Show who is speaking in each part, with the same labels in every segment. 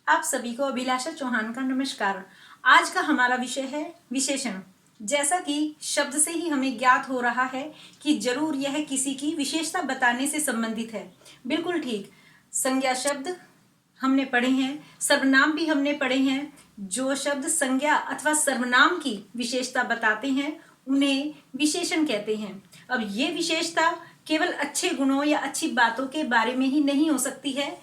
Speaker 1: आप सभी को अभिलाषा चौहान का नमस्कार। आज का हमारा विषय है विशेषण। जैसा कि शब्द से ही हमें ज्ञात हो रहा है कि जरूर यह किसी की विशेषता बताने से संबंधित है। बिल्कुल ठीक। संज्ञा शब्द हमने पढ़े हैं, सर्वनाम भी हमने पढ़े हैं। जो शब्द संज्ञा अथवा सर्वनाम की विशेषता बताते हैं उन्हें विशेषण कहते हैं। अब ये विशेषता केवल अच्छे गुणों या अच्छी बातों के बारे में ही नहीं हो सकती है।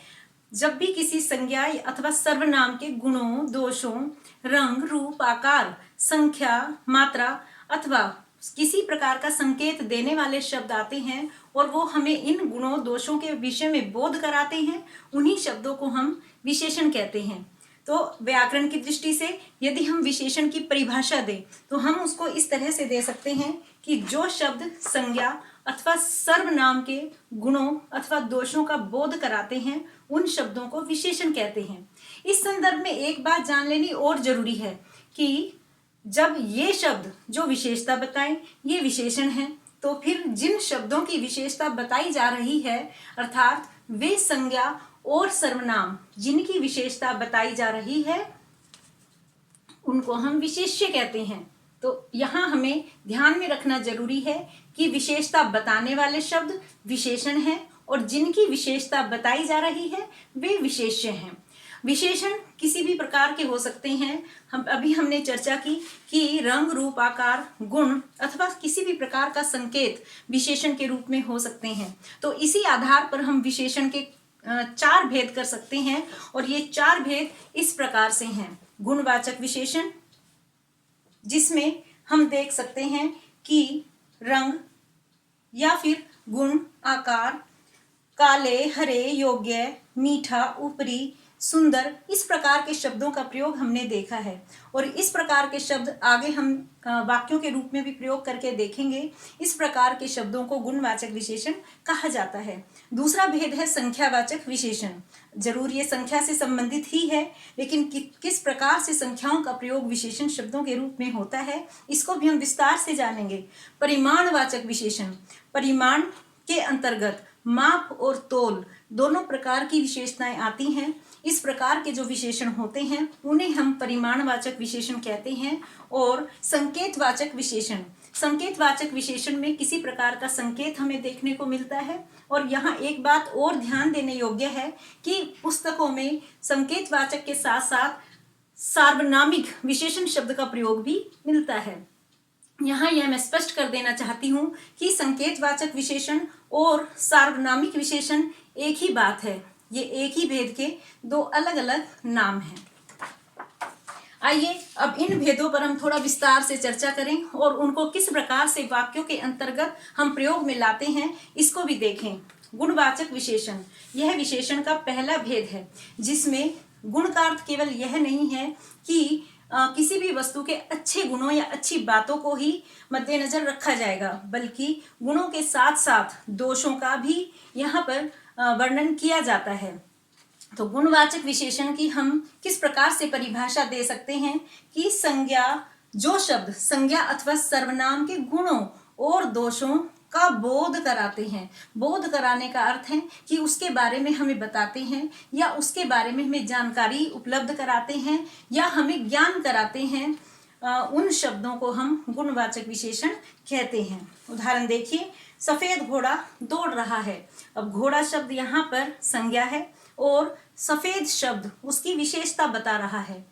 Speaker 1: जब भी किसी संज्ञा अथवा सर्वनाम के गुणों, दोषों, रंग, रूप, आकार, संख्या, मात्रा अथवा किसी प्रकार का संकेत देने वाले शब्द आते हैं और वो हमें इन गुणों, दोषों के विषय में बोध कराते हैं, उन्हीं शब्दों को हम विशेषण कहते हैं। तो व्याकरण की दृष्टि से यदि हम विशेषण की परिभाषा दें तो हम उसको इस तरह से दे सकते हैं कि जो शब्द संज्ञा अथवा सर्वनाम के गुणों अथवा दोषों का बोध कराते हैं उन शब्दों को विशेषण कहते हैं। इस संदर्भ में एक बात जान लेनी और जरूरी है कि जब ये शब्द जो विशेषता बताएं ये विशेषण हैं, तो फिर जिन शब्दों की विशेषता बताई जा रही है अर्थात वे संज्ञा और सर्वनाम जिनकी विशेषता बताई जा रही है उनको हम विशेष्य कहते हैं। तो यहाँ हमें ध्यान में रखना जरूरी है कि विशेषता बताने वाले शब्द विशेषण हैं और जिनकी विशेषता बताई जा रही है वे विशेष्य हैं। विशेषण किसी भी प्रकार के हो सकते हैं। हमने चर्चा की कि रंग, रूप, आकार, गुण अथवा किसी भी प्रकार का संकेत विशेषण के रूप में हो सकते हैं। तो इसी आधार पर हम विशेषण के 4 भेद कर सकते हैं और ये 4 भेद इस प्रकार से हैं। गुणवाचक विशेषण, जिसमें हम देख सकते हैं कि रंग या फिर गुण, आकार, काले, हरे, योग्य, मीठा, ऊपरी, सुंदर, इस प्रकार के शब्दों का प्रयोग हमने देखा है और इस प्रकार के शब्द आगे हम वाक्यों के रूप में भी प्रयोग करके देखेंगे। इस प्रकार के शब्दों को गुणवाचक विशेषण कहा जाता है। दूसरा भेद है संख्यावाचक विशेषण। जरूर ये संख्या से संबंधित ही है, लेकिन किस प्रकार से संख्याओं का प्रयोग विशेषण शब्दों के रूप में होता है इसको भी हम विस्तार से जानेंगे। परिमाणवाचक विशेषण, परिमाण के अंतर्गत माप और तोल दोनों प्रकार की विशेषताएं आती हैं। इस प्रकार के जो विशेषण होते हैं उन्हें हम परिमाणवाचक विशेषण कहते हैं। और संकेतवाचक विशेषण, संकेतवाचक विशेषण में किसी प्रकार का संकेत हमें देखने को मिलता है। और यहाँ एक बात और ध्यान देने योग्य है कि पुस्तकों में संकेतवाचक के साथ साथ सार्वनामिक विशेषण शब्द का प्रयोग भी मिलता है। यहाँ यह मैं स्पष्ट कर देना चाहती हूँ कि संकेतवाचक विशेषण और सार्वनामिक विशेषण एक ही बात है। ये एक ही भेद के 2 अलग अलग नाम हैं। आइए अब इन भेदों पर हम थोड़ा विस्तार से चर्चा करें और उनको किस प्रकार से वाक्यों के अंतर्गत हम प्रयोग में लाते हैं इसको भी देखें। गुणवाचक विशेषण, यह विशेषण का पहला भेद है जिसमें गुण का अर्थ केवल यह नहीं है कि किसी भी वस्तु के अच्छे गुणों या अच्छी बातों को ही मद्देनजर रखा जाएगा, बल्कि गुणों के साथ साथ दोषों का भी यहाँ पर वर्णन किया जाता है। तो गुणवाचक विशेषण की हम किस प्रकार से परिभाषा दे सकते हैं कि संज्ञा, जो शब्द संज्ञा अथवा सर्वनाम के गुणों और दोषों का बोध कराते हैं। बोध कराने का अर्थ है कि उसके बारे में हमें बताते हैं या उसके बारे में हमें जानकारी उपलब्ध कराते हैं या हमें ज्ञान कराते हैं, उन शब्दों को हम गुणवाचक विशेषण कहते हैं। उदाहरण देखिए, सफेद घोड़ा दौड़ रहा है। अब घोड़ा शब्द यहाँ पर संज्ञा है और सफेद शब्द उसकी विशेषता बता रहा है,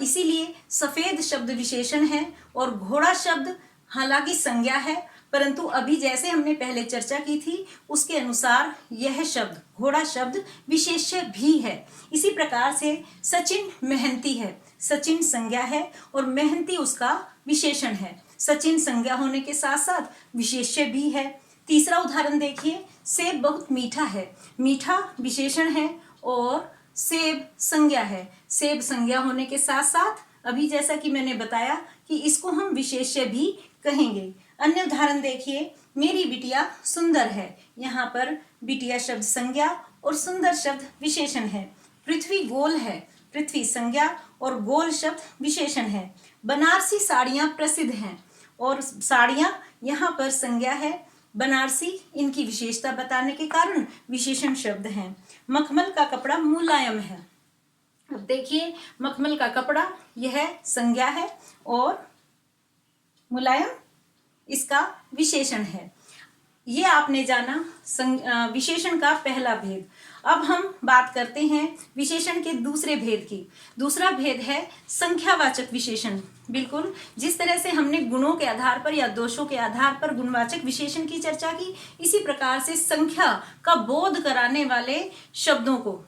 Speaker 1: इसीलिए सफेद शब्द विशेषण है और घोड़ा शब्द हालांकि संज्ञा है, परंतु अभी जैसे हमने पहले चर्चा की थी उसके अनुसार यह शब्द, घोड़ा शब्द विशेष्य भी है। इसी प्रकार से सचिन मेहनती है। सचिन संज्ञा है और मेहनती उसका विशेषण है। सचिन संज्ञा होने के साथ साथ विशेष्य भी है। तीसरा उदाहरण देखिए, सेब बहुत मीठा है। मीठा विशेषण है और सेब संज्ञा है। सेब संज्ञा होने के साथ साथ अभी जैसा कि मैंने बताया कि इसको हम विशेष्य भी कहेंगे। अन्य उदाहरण देखिए, मेरी बिटिया सुंदर है। यहाँ पर बिटिया शब्द संज्ञा और सुंदर शब्द विशेषण है। पृथ्वी गोल है। पृथ्वी संज्ञा और गोल शब्द विशेषण है। बनारसी साड़ियाँ प्रसिद्ध हैं और साड़ियाँ यहाँ पर संज्ञा है। बनारसी इनकी विशेषता बताने के कारण विशेषण शब्द हैं। मखमल का कपड़ा मुलायम है। अब देखिए, मखमल का कपड़ा यह संज्ञा है और मुलायम इसका विशेषण है। ये आपने जाना विशेषण का पहला भेद। अब हम बात करते हैं विशेषण के दूसरे भेद की। दूसरा भेद है संख्यावाचक विशेषण। बिल्कुल जिस तरह से हमने गुणों के आधार पर या दोषों के आधार पर गुणवाचक विशेषण की चर्चा की, इसी प्रकार से संख्या का बोध कराने वाले शब्दों को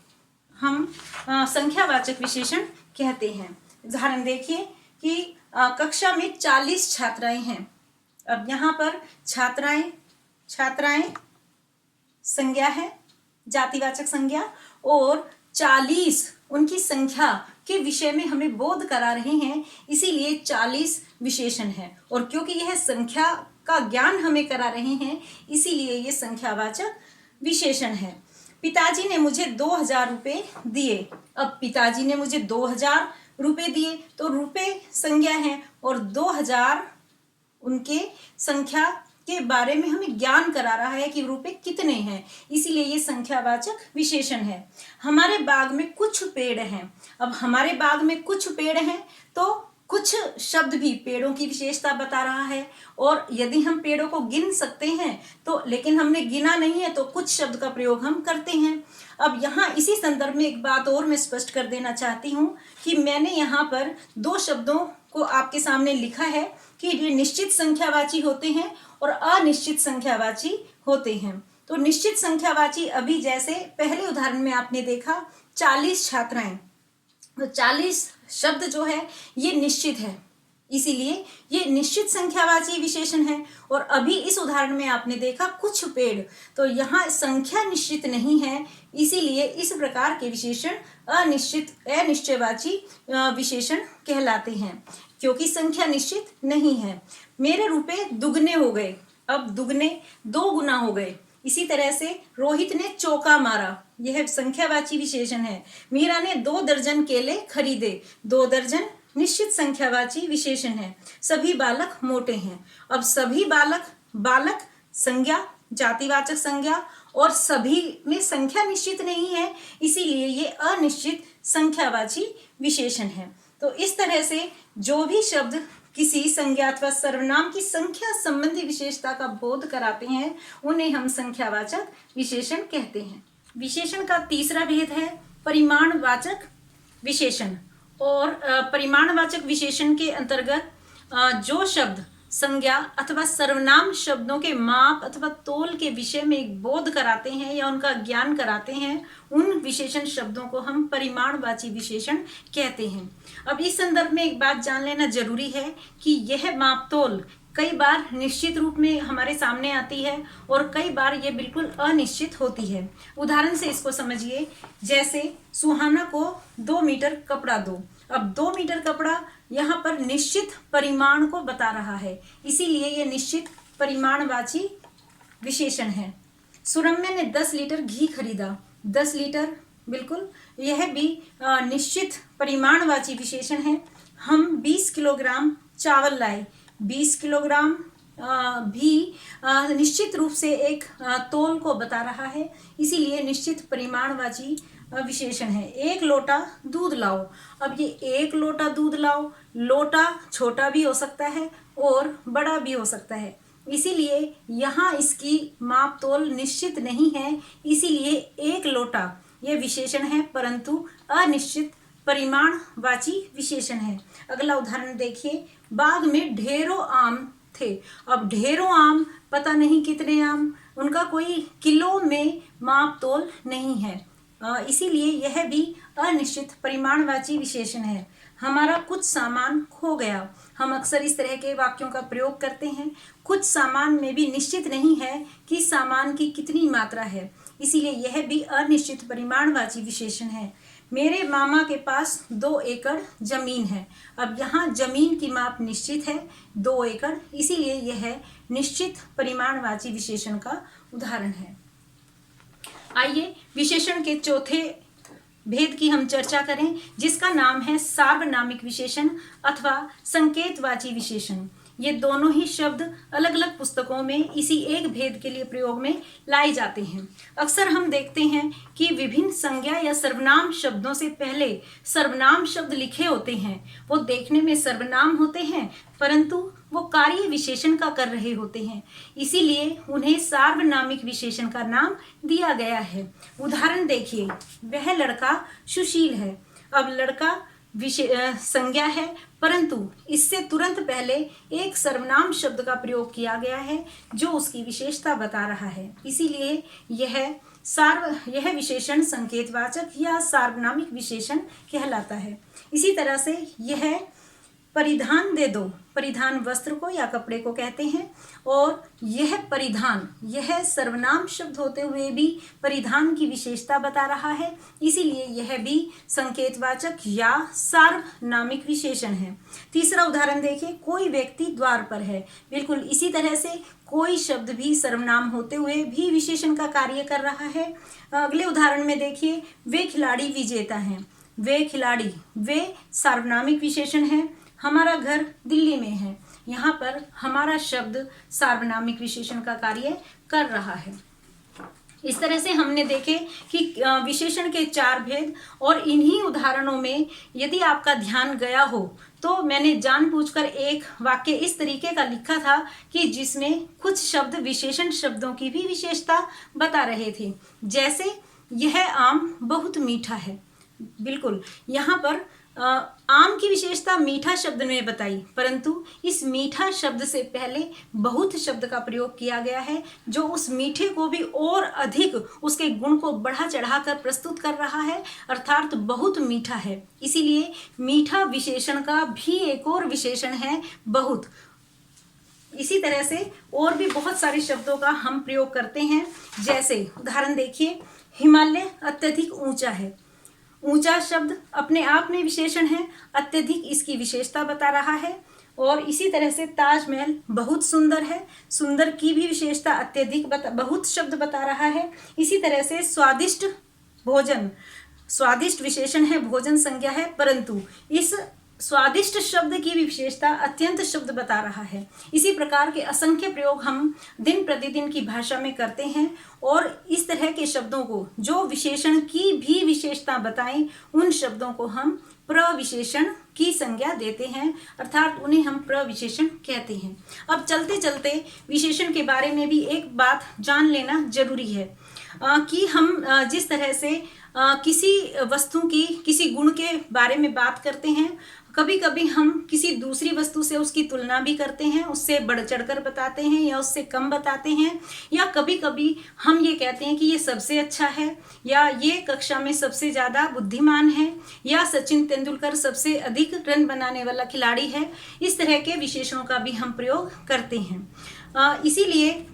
Speaker 1: हम संख्यावाचक विशेषण कहते हैं। उदाहरण देखिए कि कक्षा में 40 छात्राएं हैं। अब यहाँ पर छात्राएं संज्ञा है, जातिवाचक संज्ञा, और 40 उनकी संख्या के विषय में हमें बोध करा रहे हैं, इसीलिए 40 विशेषण है। और क्योंकि यह संख्या का ज्ञान हमें करा रहे हैं, इसीलिए ये संख्यावाचक विशेषण है। पिताजी ने मुझे 2000 रुपये दिए। अब पिताजी ने मुझे 2000 रुपये दिए, तो रुपये संज्ञा है और 2000 उनके संख्या के बारे में हमें ज्ञान करा रहा है कि रुपए कितने हैं, इसीलिए ये संख्यावाचक विशेषण है। हमारे बाग में कुछ पेड़ हैं। अब हमारे बाग में कुछ पेड़ हैं तो कुछ शब्द भी पेड़ों की विशेषता बता रहा है, और यदि हम पेड़ों को गिन सकते हैं तो, लेकिन हमने गिना नहीं है, तो कुछ शब्द का प्रयोग हम करते हैं। अब यहाँ इसी संदर्भ में एक बात और मैं स्पष्ट कर देना चाहती हूँ कि मैंने यहाँ पर 2 शब्दों को आपके सामने लिखा है कि ये निश्चित संख्यावाची होते हैं और अनिश्चित संख्यावाची होते हैं। तो निश्चित संख्यावाची, अभी जैसे पहले उदाहरण में आपने देखा 40 छात्राएं, तो 40 शब्द जो है ये निश्चित है, इसीलिए ये निश्चित संख्यावाची विशेषण है। और अभी इस उदाहरण में आपने देखा कुछ पेड़, तो यहाँ संख्या निश्चित नहीं है, इसीलिए इस प्रकार के विशेषण अनिश्चयवाची विशेषण कहलाते हैं, क्योंकि संख्या निश्चित नहीं है। मेरे रुपए दुगने हो गए। अब दुगने 2 गुना हो गए। इसी तरह से रोहित ने चौका मारा, यह संख्यावाची विशेषण है। मीरा ने 2 दर्जन केले खरीदे। 2 दर्जन निश्चित संख्यावाची विशेषण है। सभी बालक मोटे हैं। अब सभी बालक संज्ञा, जातिवाचक संज्ञा, और सभी में संख्या निश्चित नहीं है, इसीलिए ये अनिश्चित संख्यावाची विशेषण है। तो इस तरह से जो भी शब्द किसी संज्ञा अथवा सर्वनाम की संख्या संबंधी विशेषता का बोध कराते हैं, उन्हें हम संख्यावाचक विशेषण कहते हैं। विशेषण का तीसरा भेद है परिमाणवाचक विशेषण। और परिमाणवाचक विशेषण के अंतर्गत जो शब्द संज्ञा अथवा सर्वनाम शब्दों के माप अथवा तोल के विषय में एक बोध कराते हैं या उनका ज्ञान कराते हैं, उन विशेषण शब्दों को हम परिमाणवाची विशेषण कहते हैं। अब इस संदर्भ में एक बात जान लेना जरूरी है कि यह माप तोल कई बार निश्चित रूप में हमारे सामने आती है और कई बार ये बिल्कुल अनिश्चित होती है। उदाहरण से इसको समझिए, जैसे सुहाना को 2 मीटर कपड़ा दो। अब 2 मीटर कपड़ा यहाँ पर निश्चित परिमाण को बता रहा है, इसीलिए ये निश्चित परिमाणवाची विशेषण है। सुरम्य ने 10 लीटर घी खरीदा। 10 लीटर, बिल्कुल यह भी निश्चित परिमाणवाची विशेषण है। हम 20 किलोग्राम चावल लाए। 20 किलोग्राम भी निश्चित रूप से एक तोल को बता रहा है, इसीलिए निश्चित परिमाणवाची विशेषण है। 1 लोटा दूध लाओ। अब ये 1 लोटा दूध लाओ, लोटा छोटा भी हो सकता है और बड़ा भी हो सकता है, इसीलिए यहाँ इसकी माप तोल निश्चित नहीं है, इसीलिए 1 लोटा ये विशेषण है, परंतु अनिश्चित परिमाणवाची विशेषण है। अगला उदाहरण देखिए, बाग में ढेरों आम थे। अब ढेरों आम, पता नहीं कितने आम, उनका कोई किलो में माप तोल नहीं है, इसीलिए यह भी अनिश्चित परिमाणवाची विशेषण है। हमारा कुछ सामान खो गया। हम अक्सर इस तरह के वाक्यों का प्रयोग करते हैं। कुछ सामान में भी निश्चित नहीं है कि सामान की कितनी मात्रा है, इसीलिए यह भी अनिश्चित परिमाणवाची विशेषण है। मेरे मामा के पास 2 एकड़ जमीन है। अब यहाँ जमीन की माप निश्चित है 2 एकड़, इसीलिए यह निश्चित परिमाणवाची विशेषण का उदाहरण है। आइए विशेषण के चौथे भेद की हम चर्चा करें, जिसका नाम है सार्वनामिक विशेषण अथवा संकेतवाची विशेषण। ये दोनों ही शब्द अलग अलग पुस्तकों में इसी एक भेद के लिए प्रयोग में लाए जाते हैं। अक्सर हम देखते हैं कि विभिन्न संज्ञा या सर्वनाम शब्दों से पहले सर्वनाम शब्द लिखे होते हैं। वो देखने में सर्वनाम होते हैं परंतु वो कार्य विशेषण का कर रहे होते हैं, इसीलिए उन्हें सार्वनामिक विशेषण का नाम दिया गया है। उदाहरण देखिए, वह लड़का सुशील है। अब लड़का संज्ञा है परंतु इससे तुरंत पहले एक सर्वनाम शब्द का प्रयोग किया गया है जो उसकी विशेषता बता रहा है, इसीलिए यह विशेषण संकेतवाचक या सार्वनामिक विशेषण कहलाता है। इसी तरह से यह परिधान दे दो, परिधान वस्त्र को या कपड़े को कहते हैं, और यह परिधान यह सर्वनाम शब्द होते हुए भी परिधान की विशेषता बता रहा है, इसीलिए यह भी संकेतवाचक या सार्वनामिक विशेषण है। तीसरा उदाहरण देखिए, कोई व्यक्ति द्वार पर है। बिल्कुल इसी तरह से कोई शब्द भी सर्वनाम होते हुए भी विशेषण का कार्य कर रहा है। अगले उदाहरण में देखिए, वे खिलाड़ी विजेता हैं। वे खिलाड़ी, वे सार्वनामिक विशेषण है। हमारा घर दिल्ली में है। यहाँ पर हमारा शब्द सार्वनामिक विशेषण का कार्य कर रहा है। इस तरह से हमने देखे कि विशेषण के 4 भेद, और इन्हीं उदाहरणों में यदि आपका ध्यान गया हो तो मैंने जानबूझकर एक वाक्य इस तरीके का लिखा था कि जिसमें कुछ शब्द विशेषण शब्दों की भी विशेषता बता रहे थे। जैसे यह आम बहुत मीठा है। बिल्कुल यहाँ पर आम की विशेषता मीठा शब्द में बताई, परंतु इस मीठा शब्द से पहले बहुत शब्द का प्रयोग किया गया है जो उस मीठे को भी और अधिक उसके गुण को बढ़ा चढ़ाकर प्रस्तुत कर रहा है, अर्थात बहुत मीठा है। इसीलिए मीठा विशेषण का भी एक और विशेषण है बहुत। इसी तरह से और भी बहुत सारे शब्दों का हम प्रयोग करते हैं। जैसे उदाहरण देखिए, हिमालय अत्यधिक ऊंचा है। ऊंचा शब्द अपने आप में विशेषण है, अत्यधिक इसकी विशेषता बता रहा है। और इसी तरह से ताजमहल बहुत सुंदर है। सुंदर की भी विशेषता अत्यधिक बहुत शब्द बता रहा है। इसी तरह से स्वादिष्ट भोजन, स्वादिष्ट विशेषण है, भोजन संज्ञा है, परंतु इस स्वादिष्ट शब्द की भी विशेषता अत्यंत शब्द बता रहा है। इसी प्रकार के असंख्य प्रयोग हम दिन प्रतिदिन की भाषा में करते हैं, और इस तरह के शब्दों को जो विशेषण की भी विशेषता बताएं उन शब्दों को हम प्रविशेषण की संज्ञा देते हैं, अर्थात उन्हें हम प्रविशेषण कहते हैं। अब चलते चलते विशेषण के बारे में भी एक बात जान लेना जरूरी है कि हम जिस तरह से किसी वस्तु की किसी गुण के बारे में बात करते हैं, कभी कभी हम किसी दूसरी वस्तु से उसकी तुलना भी करते हैं, उससे बढ़ चढ़कर बताते हैं या उससे कम बताते हैं, या कभी कभी हम ये कहते हैं कि ये सबसे अच्छा है, या ये कक्षा में सबसे ज़्यादा बुद्धिमान है, या सचिन तेंदुलकर सबसे अधिक रन बनाने वाला खिलाड़ी है। इस तरह के विशेषणों का भी हम प्रयोग करते हैं। इसीलिए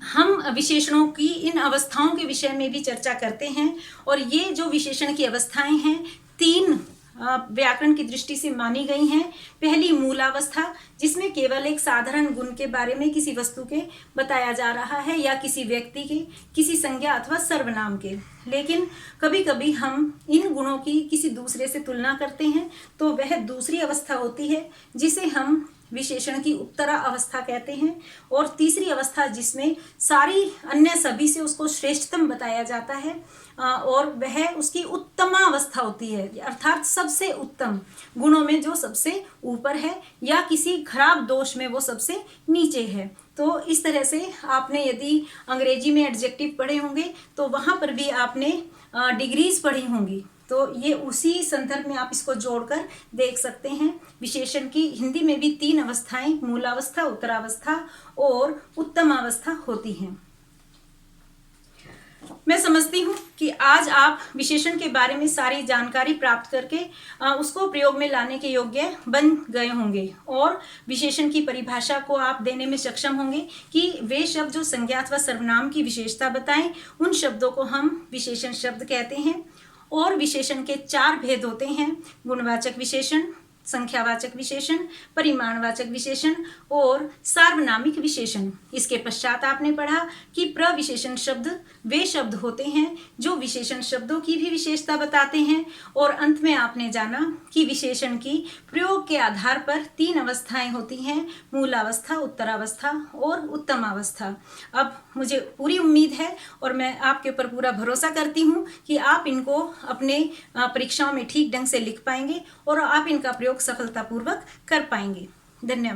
Speaker 1: हम विशेषणों की इन अवस्थाओं के विषय में भी चर्चा करते हैं, और ये जो विशेषण की अवस्थाएं हैं 3 व्याकरण की दृष्टि से मानी गई हैं। पहली मूलावस्था, जिसमें केवल एक साधारण गुण के बारे में किसी वस्तु के बताया जा रहा है या किसी व्यक्ति के, किसी संज्ञा अथवा सर्वनाम के, लेकिन कभी कभी हम इन गुणों की किसी दूसरे से तुलना करते हैं तो वह दूसरी अवस्था होती है जिसे हम विशेषण की उत्तरा अवस्था कहते हैं। और तीसरी अवस्था जिसमें सारी अन्य सभी से उसको श्रेष्ठतम बताया जाता है और वह उसकी उत्तमावस्था होती है, अर्थात सबसे उत्तम गुणों में जो सबसे ऊपर है या किसी खराब दोष में वो सबसे नीचे है। तो इस तरह से आपने यदि अंग्रेजी में एडजेक्टिव पढ़े होंगे तो वहाँ पर भी आपने डिग्रीज पढ़ी होंगी, तो ये उसी संदर्भ में आप इसको जोड़कर देख सकते हैं। विशेषण की हिंदी में भी 3 अवस्थाएं, मूलावस्था, उत्तरावस्था और उत्तमावस्था होती हैं। मैं समझती हूँ कि आज आप विशेषण के बारे में सारी जानकारी प्राप्त करके उसको प्रयोग में लाने के योग्य बन गए होंगे और विशेषण की परिभाषा को आप देने में सक्षम होंगे कि वे शब्द जो संज्ञा अथवा सर्वनाम की विशेषता बताएं उन शब्दों को हम विशेषण शब्द कहते हैं। और विशेषण के 4 भेद होते हैं, गुणवाचक विशेषण, संख्यावाचक विशेषण, परिमाणवाचक विशेषण और सार्वनामिक विशेषण। इसके पश्चात आपने पढ़ा कि प्रविशेषण शब्द वे शब्द होते हैं जो विशेषण शब्दों की भी विशेषता बताते हैं। और अंत में आपने जाना कि विशेषण की प्रयोग के आधार पर 3 अवस्थाएं होती हैं, मूलावस्था, उत्तरावस्था और उत्तमावस्था। अब मुझे पूरी उम्मीद है और मैं आपके ऊपर पूरा भरोसा करती हूँ कि आप इनको अपने परीक्षाओं में ठीक ढंग से लिख पाएंगे और आप इनका प्रयोग सफलतापूर्वक कर पाएंगे। धन्यवाद।